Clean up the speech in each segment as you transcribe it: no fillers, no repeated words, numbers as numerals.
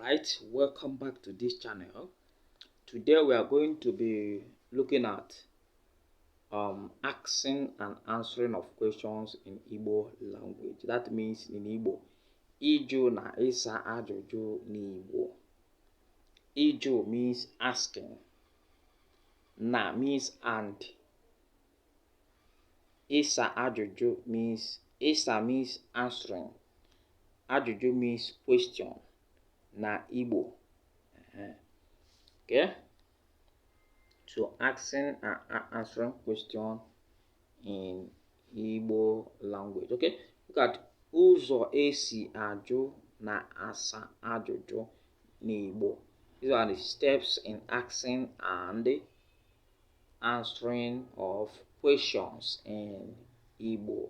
Alright, welcome back to this channel. Today we are going to be looking at asking and answering of questions in Igbo language. That means in Igbo, Iju na isa ajụjụ n'Igbo. Iju means asking, na means and, isa ajụjụ means answering, ajụjụ means question. Na Igbo. Okay, so asking and answering question in Igbo language. Okay, look at ụzọ esi ajụ na asa ajụjụ n'Igbo. These are the steps in asking and answering of questions in Igbo.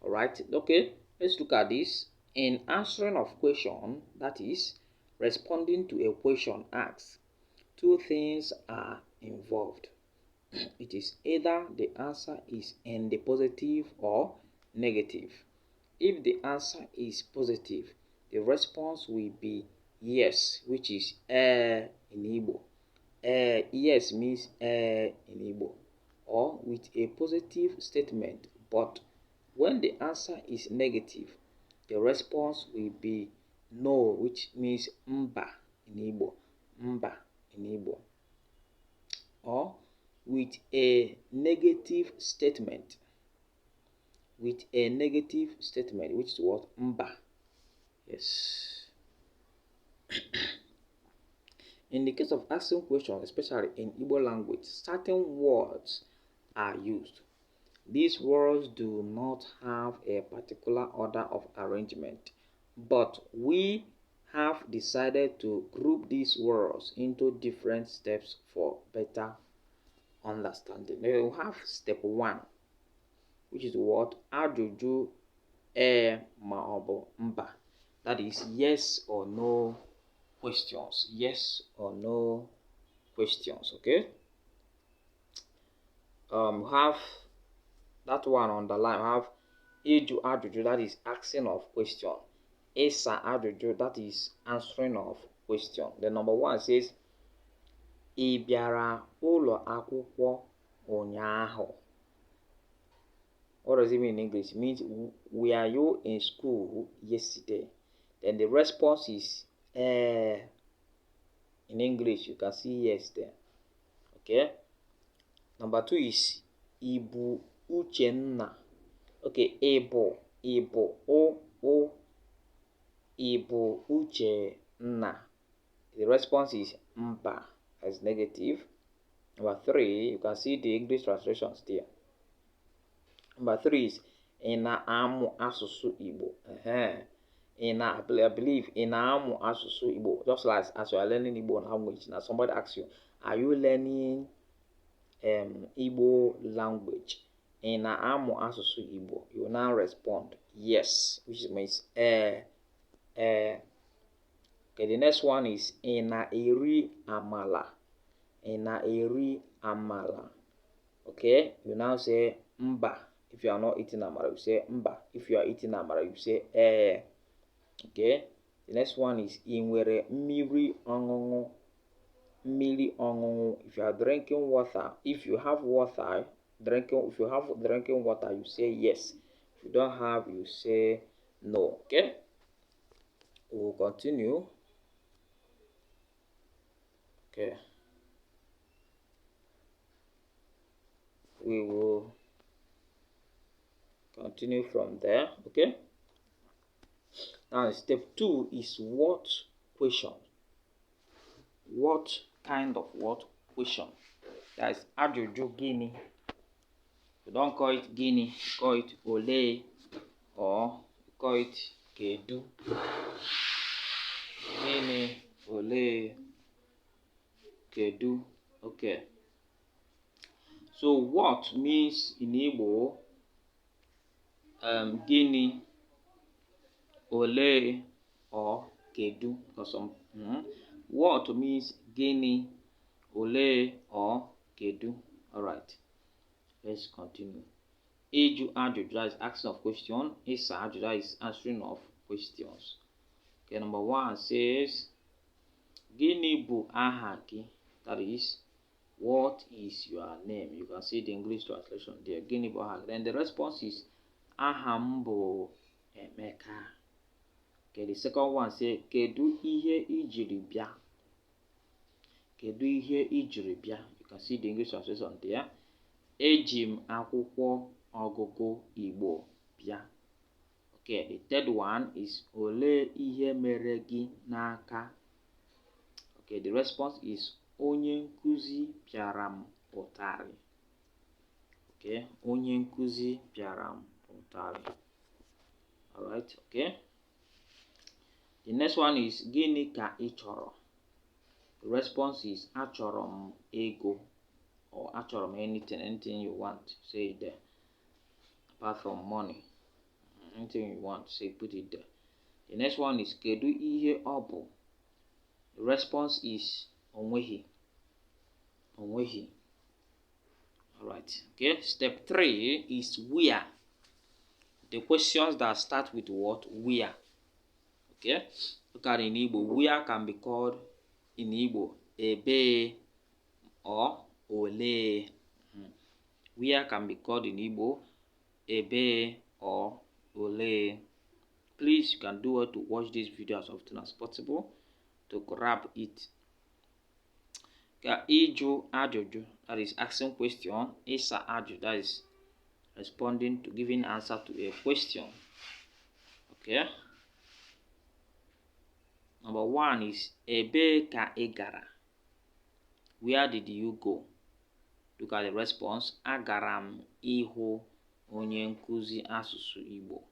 All right, okay, let's look at this. In answering of question, that is, responding to a question asked, two things are involved. It is either the answer is in the positive or negative. If the answer is positive, the response will be yes, which is in Igbo. Yes means in Igbo, or with a positive statement. But when the answer is negative, the response will be no, which means mba in Igbo. Mba in Igbo. Or with a negative statement. With a negative statement, which is what? Mba. Yes. In the case of asking questions, especially in Igbo language, certain words are used. These words do not have a particular order of arrangement, but we have decided to group these words into different steps for better understanding. Now we have step 1, which is what? Ajụjụ maọbụ mba. That is yes or no questions. Yes or no questions. Okay. Have that one on the line. Have Iju ajụjụ, that is asking of question. Ịsa ajụjụ, that is answering of question. The number 1 says, Ị bịara ụlọ akwụkwọ ụnyaahụ? What does it mean in English? It means, were you in school yesterday? Then the response is in English. You can see yes there. Okay. Number 2 is Ibu Uchenna. Okay, Ibu Uchenna. The response is mba, as negative. Number 3, you can see the English translations there. Number 3 is ị na-amụ asụsụ Igbo. I believe ị na-amụ asụsụ Igbo. Just like as you are learning Igbo language, now somebody asks you, are you learning Igbo language? Ị na-amụ asụsụ Igbo. You will now respond yes, which means Okay, the next one is ị na-eri amala. Ị na-eri amala. Okay, you now say mba. If you are not eating amala, you say mba. If you are eating amala, you say Okay, the next one is ị nwere mmiri ọṅụṅụ. Mmiri ọṅụṅụ. If you are drinking water, if you have drinking water, you say yes. If you don't have, you say no. Okay, we will continue. Okay, we will continue from there. Okay, now step 2 is what question. What kind of what question? That is ajụjụ gịnị. You don't call it gịnị, call it ole, or call it kedu. Gịnị, ole, kedu. Okay, so what means in Igbo gịnị, ole, or kedu. Because what means gịnị, ole, or kedu. All right, let's continue. Ịjụ ajụjụ is asking of question. Ịsa ajụjụ is answering of questions. Okay, number 1 says, Gịnị bụ aha gị? That is, what is your name? You can see the English translation there. Gịnị bụ aha gị? Then the response is, aha m bụ Emeka. Okay, the second one says, Kedu ihe ijiri bịa? Kedu ihe ijiri bịa? You can see the English translation there. Eji m akwụkwọ ọgụgụ Igbo bịa. Okay, the third one is, Olee ihe mere gị n'aka? Okay, the response is, Onye nkuzi pịara m ụtarị. Okay, onye nkuzi pịara m ụtarị. Alright, okay. The next one is, Gịnị ka ị chọrọ? The response is, Achọrọ m ego, or achọrọ m anything you want, say it there. Apart from money, anything you want, say put it there. The next one is, Kedu ihe ọ bụ? The response is, Onweghị. Onweghị. Alright, okay. Step 3 is where. The questions that start with what? Where. Okay. Look at in Igbo. Where can be called in Igbo ebe or ole. Where can be called in Igbo ebe or ole. Please, you can do well to watch this video as often as possible to grab it. Ịjụ ajụjụ, that is asking question. Ịsa ajụ, that is responding to giving answer to a question. Okay. Number 1 is, Ebee ka ị gara? Where did you go? Look at the response. Agara m ịhụ onye nkuzi asụsụ Igbo.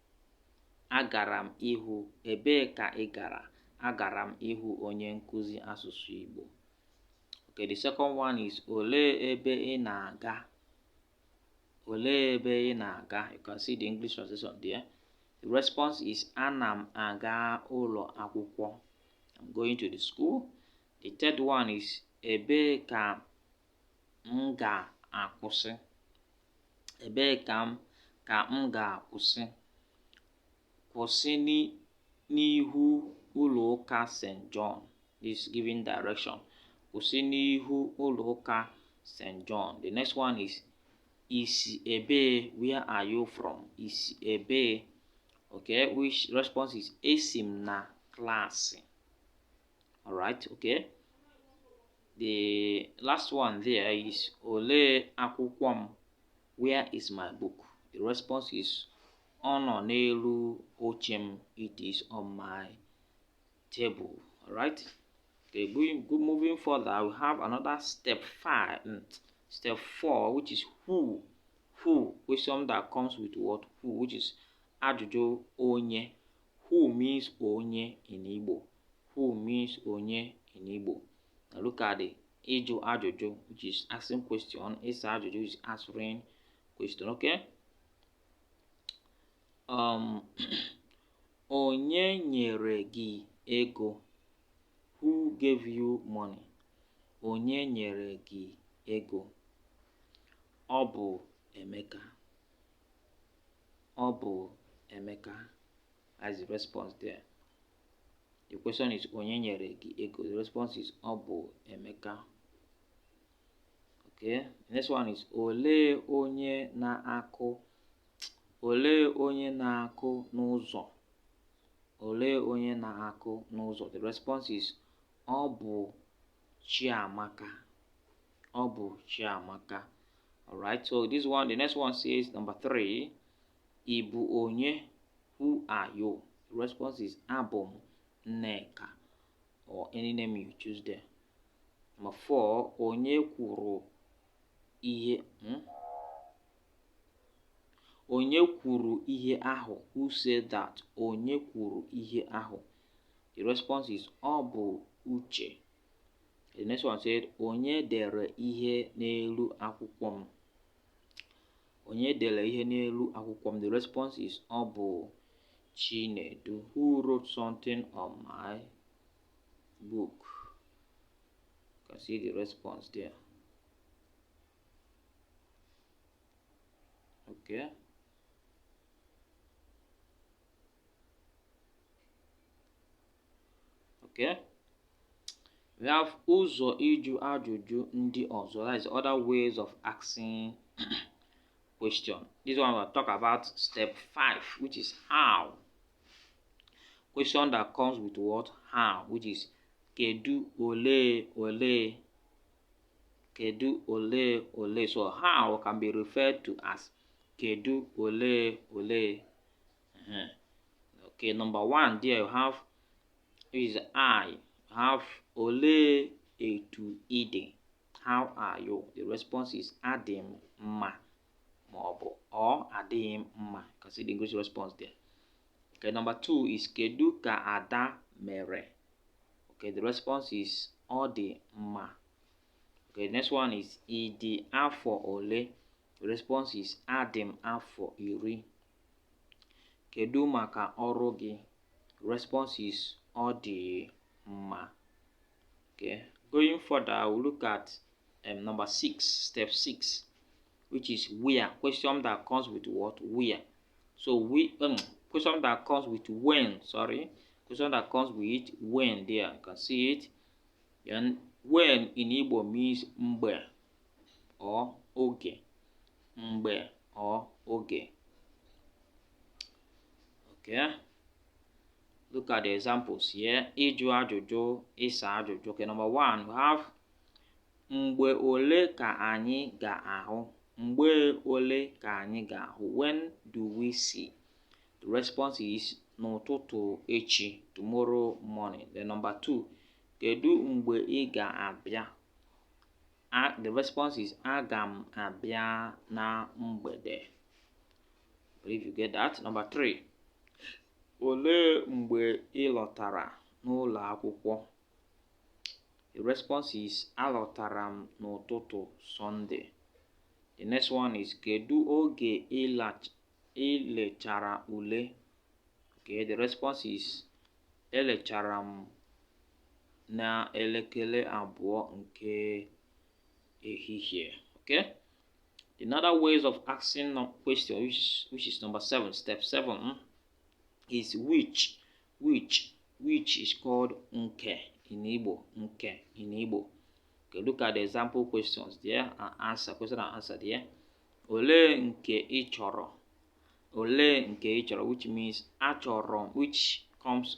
Agara m ịhụ. Ebee ka ị gara? Agara m ịhụ onye nkuzi asụsụ Igbo. Okay, the second one is, Olee ebe ị na-aga? Olee ebe ị na-aga? You can see the English translation there. The response is, Ana m aga ụlọ akwụkwọ. I'm going to the school. The third one is, Ebee ka m ga-akwụsị? Ebee ka m ga-akwụsị? Kwụsị n'ihu ụlọ ụka St. John. This is giving direction. Kwụsị n'ihu ụlọ ụka St. John. The next one is, Isi ebe? Where are you from? Isi ebe? Okay, which response is, Esi m na klaasị. Alright, okay. The last one there is, Olee akwụkwọ m? Where is my book? The response is, Ọ nọ n'elu oche m. It is on my table. Alright. Okay, moving further, we have another step 4, which is who. Who, question that comes with what? Who, which is ajụjụ onye. Who means onye in Igbo. Who means onye in Igbo. Now look at the ịjụ ajụjụ, which is asking question. Ịsa ajụjụ is answering question. Okay. Onye nyere gị ego? Who gave you money? Onye nyere gị ego? Ọ bụ Emeka. Ọ bụ Emeka. As the response there. The question is, Onye nyere gị ego? The response is, Ọ bụ Emeka. Okay. The next one is, Olee onye na-akụ? Olee onye na-akụ n'ụzọ? Olee onye na-akụ n'ụzọ? The response is, Ọ bụ Chiamaka. Ọ bụ Chiamaka. Alright, so this one, the next one says, number 3, Ị bụ onye? Who are you? The response is, Abụ m Nneka, or any name you choose there. Number 4, Onye kwuru ihe? Onye kwuru ihe ahụ? Who said that? Onye kwuru ihe ahụ? The response is, Ọ bụ Uche. The next one said, Onye dere ihe n'elu akwụkwọ m? Onye dere ihe n'elu akwụkwọ m? The response is, Ọ bụ Chinedu. Who wrote something on my book? You can see the response there. Okay. Okay. We have ụzọ ịjụ ajụjụ ndị ọzọ. That is other ways of asking question. This one we'll talk about step 5, which is how. Question that comes with what? How, which is kedu, ole, ole. Kedu, ole, ole. So how can be referred to as kedu, ole, ole. Okay, number 1 there you have is I. You have ole etu ide. How are you? The response is adim mma or adim mma. You can see the English response there. Okay, number 2 is kedu ka Ada mere. Okay, the response is odi mma. Okay, next one is idi afọ ole. The response is adim afọ iri. Kedu maka ọrụ gị. The response is odi mma. Okay, going further, we'll look at number 6, step 6, which is where. Question that comes with what? Where. So question that comes with when. Sorry, question that comes with when. There you can see it. And when in Igbo means mgbe or oge. Mgbe or oge. Okay. Look at the examples here. Ịjụ ajụjụ, ịsa ajụjụ. Okay, number 1, we have mgbe ole ka anyị ga-ahụ. Mgbe ole ka anyị ga-ahụ. When do we see? The response is n'ụtụtụ echi, tomorrow morning. Then number 2, kedu mgbe ị ga-abịa. The response is aga m abịa na mgbede. I believe you get that. Number 3, olee mgbe ị lọtara n'ụlọ akwụkwọ. The response is alọtara m n'ụtụtụ Sunday. The next one is kedu oge ị lechara ule. Okay, the response is elechara m na elekere abụọ nke ehihie. Okay. Another ways of asking a question, which is number 7, step 7, is which. Which is called nke in Igbo. Nke in Igbo. Okay, look at the example questions there and answer. Question and answer there. Ole nke ị chọrọ. Ole nke ị chọrọ, which means achọrọ, which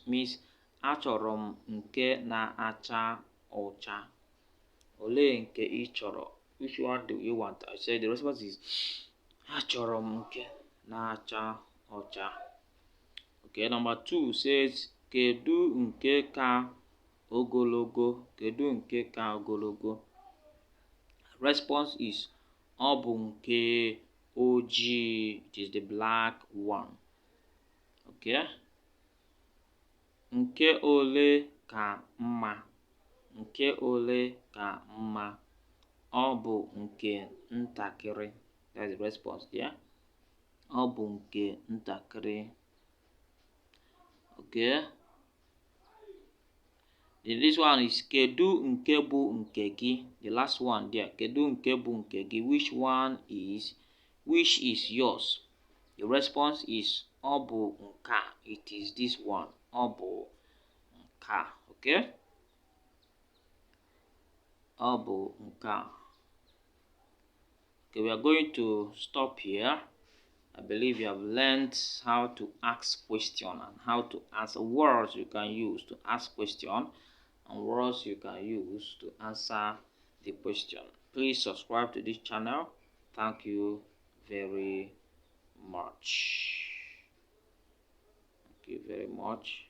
means achọrọ m nke na-acha ọcha. Ole nke ị chọrọ. Which one do you want? I said the response is achọrọ m nke na-acha ọcha. Okay, number 2 says kedu nke ka ogologo. Kedu nke ka ogologo. Response is ọ bụ nke ojii. It is the black one. Okay. Nke ole ka mma. Nke ole ka mma. Ọ bụ nke ntakịrị. That's the response there. Ọ bụ nke ntakịrị. Okay. This one is kedu nke bụ nke gị. The last one there. Kedu nke bụ nke gị. Which is yours. The response is ọ bụ nka. It is this one. Ọ bụ nka. Okay. Ọ bụ nka. Okay, we are going to stop here. I believe you have learned how to ask question and how to answer, words you can use to ask question and words you can use to answer the question. Please subscribe to this channel. Thank you very much. Thank you very much.